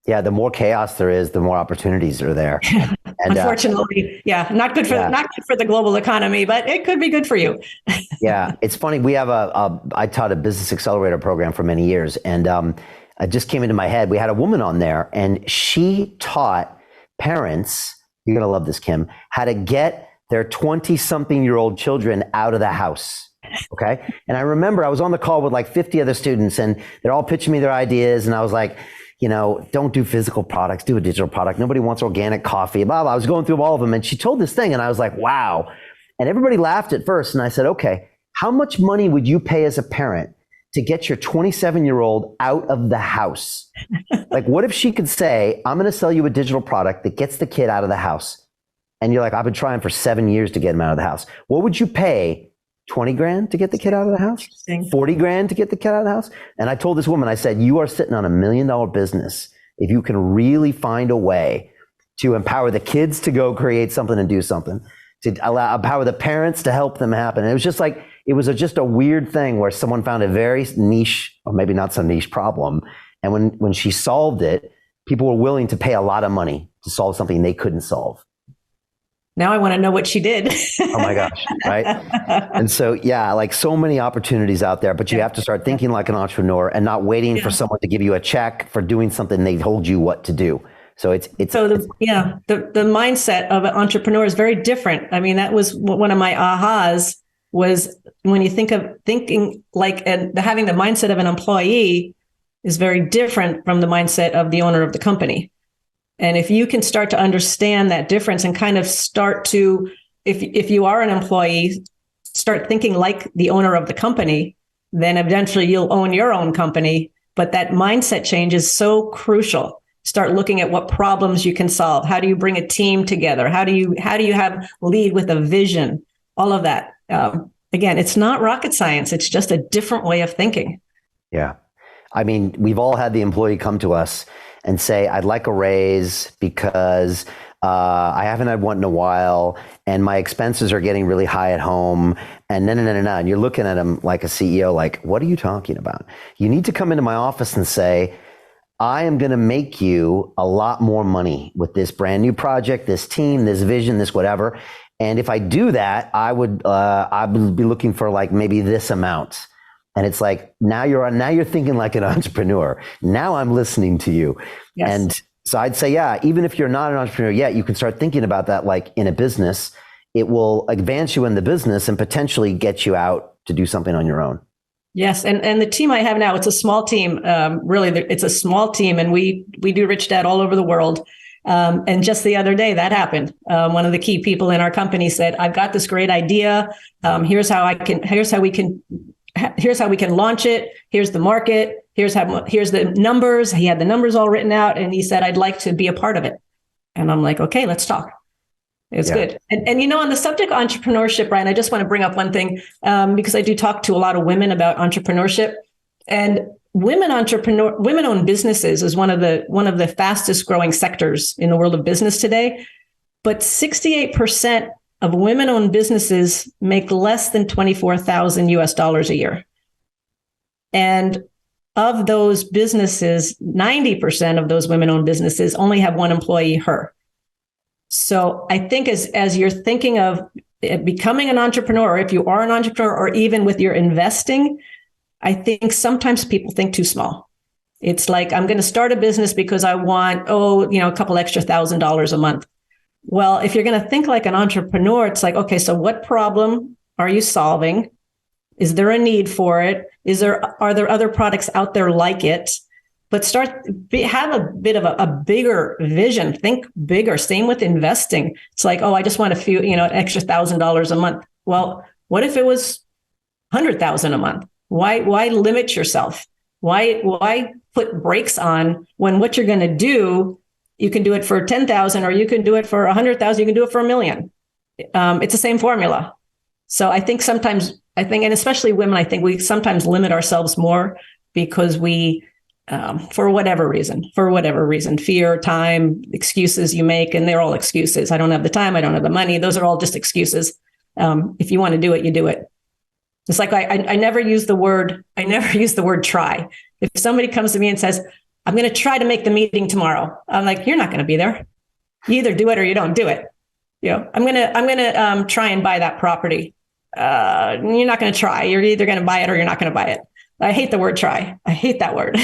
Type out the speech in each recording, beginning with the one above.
Yeah, the more chaos there is, the more opportunities are there. And Unfortunately, yeah, not good for the global economy, but it could be good for you. yeah, it's funny. We have I taught a business accelerator program for many years, and it just came into my head. We had a woman on there, and she taught parents, you're going to love this, Kim, how to get their 20-something-year-old children out of the house. Okay. And I remember I was on the call with like 50 other students, and they're all pitching me their ideas. And I was like, don't do physical products, do a digital product. Nobody wants organic coffee, blah, blah. I was going through all of them, and she told this thing, and I was like, wow. And everybody laughed at first. And I said, okay, how much money would you pay as a parent to get your 27-year-old out of the house? Like, what if she could say, I'm going to sell you a digital product that gets the kid out of the house? And you're like, I've been trying for 7 years to get him out of the house. What would you pay? 20 grand to get the kid out of the house? 40 grand to get the kid out of the house? And I told this woman, I said, you are sitting on $1 million business if you can really find a way to empower the kids to go create something and do something, to empower the parents to help them happen. And it was just like, it was just a weird thing where someone found a very niche, or maybe not so niche problem. And when she solved it, people were willing to pay a lot of money to solve something they couldn't solve. Now I want to know what she did. Oh my gosh, right? And so, yeah, like so many opportunities out there, but you have to start thinking like an entrepreneur and not waiting for someone to give you a check for doing something they told you what to do. So the mindset of an entrepreneur is very different. I mean, that was one of my ahas, was when you think of thinking like, and having the mindset of an employee is very different from the mindset of the owner of the company. And if you can start to understand that difference and kind of start to, if you are an employee, start thinking like the owner of the company, then eventually you'll own your own company. But that mindset change is so crucial. Start looking at what problems you can solve. How do you bring a team together? How do you have lead with a vision? All of that. Again, it's not rocket science. It's just a different way of thinking. Yeah. I mean, we've all had the employee come to us and say, I'd like a raise because I haven't had one in a while and my expenses are getting really high at home. And no. And you're looking at them like a CEO, like, what are you talking about? You need to come into my office and say, I am going to make you a lot more money with this brand new project, this team, this vision, this whatever. And if I do that, I would be looking for like maybe this amount. And it's like, now you're thinking like an entrepreneur. Now I'm listening to you. Yes. And so I'd say, yeah, even if you're not an entrepreneur yet, you can start thinking about that like in a business. It will advance you in the business and potentially get you out to do something on your own. Yes. And the team I have now, it's a small team. Really, it's a small team. And we do Rich Dad all over the world. And just the other day that happened. One of the key people in our company said, I've got this great idea. Here's how we can launch it. Here's the market. Here's the numbers. He had the numbers all written out, and he said, I'd like to be a part of it. And I'm like, okay, let's talk. It's good. And on the subject of entrepreneurship, Brian, I just want to bring up one thing, because I do talk to a lot of women about entrepreneurship, and women-owned businesses is one of the fastest growing sectors in the world of business today. But 68% of women-owned businesses make less than $24,000 a year. And of those businesses, 90% of those women-owned businesses only have one employee, her. So I think as you're thinking of becoming an entrepreneur, or if you are an entrepreneur, or even with your investing, I think sometimes people think too small. It's like, I'm going to start a business because I want, a couple extra $1,000 a month. Well, if you're going to think like an entrepreneur, it's like, okay, so what problem are you solving? Is there a need for it? Are there other products out there like it? But have a bit of a bigger vision. Think bigger. Same with investing. It's like, I just want an extra $1,000 a month. Well, what if it was $100,000 a month? Why limit yourself? Why put brakes on when what you're going to do? You can do it for 10,000, or you can do it for 100,000. You can do it for 1 million. It's the same formula. So I think sometimes, and especially women, I think we sometimes limit ourselves more because we, for whatever reason, fear, time, excuses you make, and they're all excuses. I don't have the time. I don't have the money. Those are all just excuses. If you want to do it, you do it. It's like I never use the word try. If somebody comes to me and says, I'm going to try to make the meeting tomorrow. I'm like, you're not going to be there. You either do it or you don't do it. I'm going to try and buy that property. You're not going to try. You're either going to buy it or you're not going to buy it. I hate the word try. I hate that word.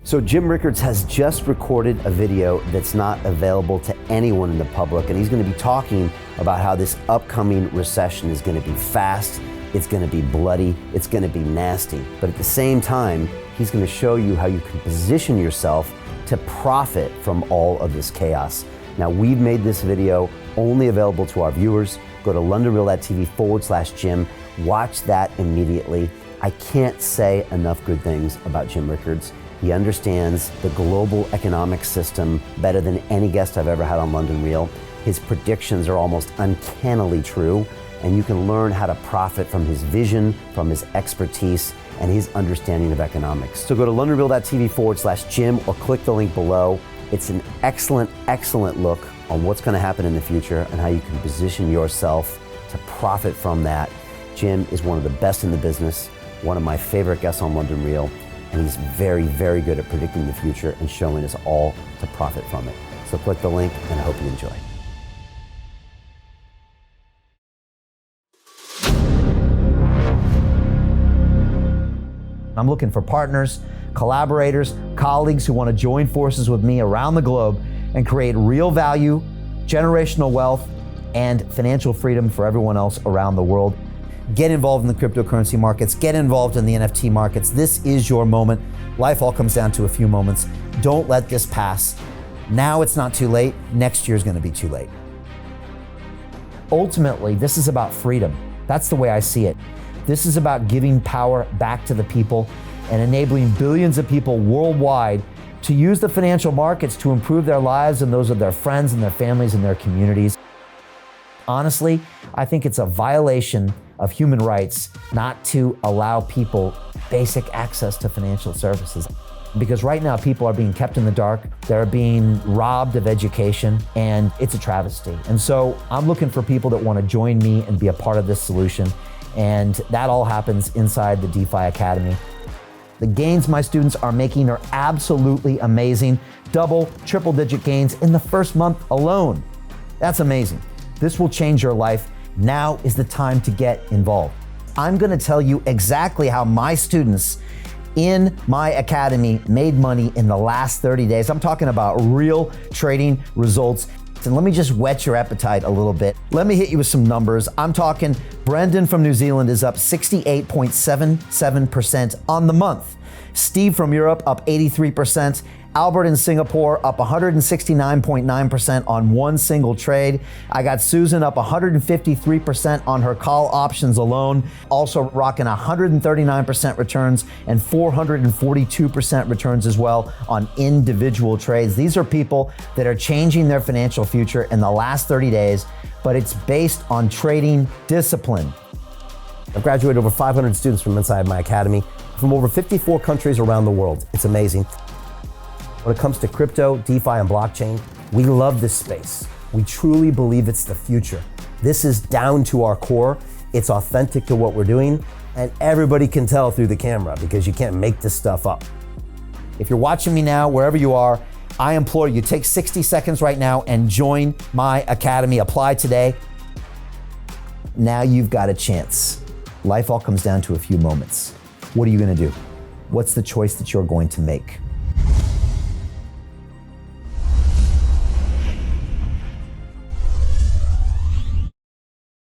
So Jim Rickards has just recorded a video that's not available to anyone in the public, and he's going to be talking about how this upcoming recession is going to be fast, it's going to be bloody, it's going to be nasty. But at the same time, he's going to show you how you can position yourself to profit from all of this chaos. Now, we've made this video only available to our viewers. Go to londonreal.tv/Jim. Watch that immediately. I can't say enough good things about Jim Rickards. He understands the global economic system better than any guest I've ever had on London Real. His predictions are almost uncannily true, and you can learn how to profit from his vision, from his expertise, and his understanding of economics. So go to londonreal.tv/Jim or click the link below. It's an excellent, excellent look on what's going to happen in the future and how you can position yourself to profit from that. Jim is one of the best in the business, one of my favorite guests on London Real, and he's very, very good at predicting the future and showing us all to profit from it. So click the link, and I hope you enjoy. I'm looking for partners, collaborators, colleagues who want to join forces with me around the globe and create real value, generational wealth, and financial freedom for everyone else around the world. Get involved in the cryptocurrency markets, get involved in the NFT markets. This is your moment. Life all comes down to a few moments. Don't let this pass. Now it's not too late. Next year's going to be too late. Ultimately, this is about freedom. That's the way I see it. This is about giving power back to the people and enabling billions of people worldwide to use the financial markets to improve their lives and those of their friends and their families and their communities. Honestly, I think it's a violation of human rights not to allow people basic access to financial services. Because right now people are being kept in the dark, they're being robbed of education, and it's a travesty. And so I'm looking for people that want to join me and be a part of this solution. And that all happens inside the DeFi Academy. The gains my students are making are absolutely amazing. Double, triple digit gains in the first month alone. That's amazing. This will change your life. Now is the time to get involved. I'm going to tell you exactly how my students in my academy made money in the last 30 days. I'm talking about real trading results. And let me just whet your appetite a little bit. Let me hit you with some numbers. I'm talking Brendan from New Zealand is up 68.77% on the month. Steve from Europe up 83%. Albert in Singapore up 169.9% on one single trade. I got Susan up 153% on her call options alone, also rocking 139% returns and 442% returns as well on individual trades. These are people that are changing their financial future in the last 30 days, but it's based on trading discipline. I've graduated over 500 students from inside my academy from over 54 countries around the world. It's amazing. When it comes to crypto, DeFi, and blockchain, we love this space. We truly believe it's the future. This is down to our core. It's authentic to what we're doing, and everybody can tell through the camera because you can't make this stuff up. If you're watching me now, wherever you are, I implore you, take 60 seconds right now and join my academy. Apply today. Now you've got a chance. Life all comes down to a few moments. What are you going to do? What's the choice that you're going to make?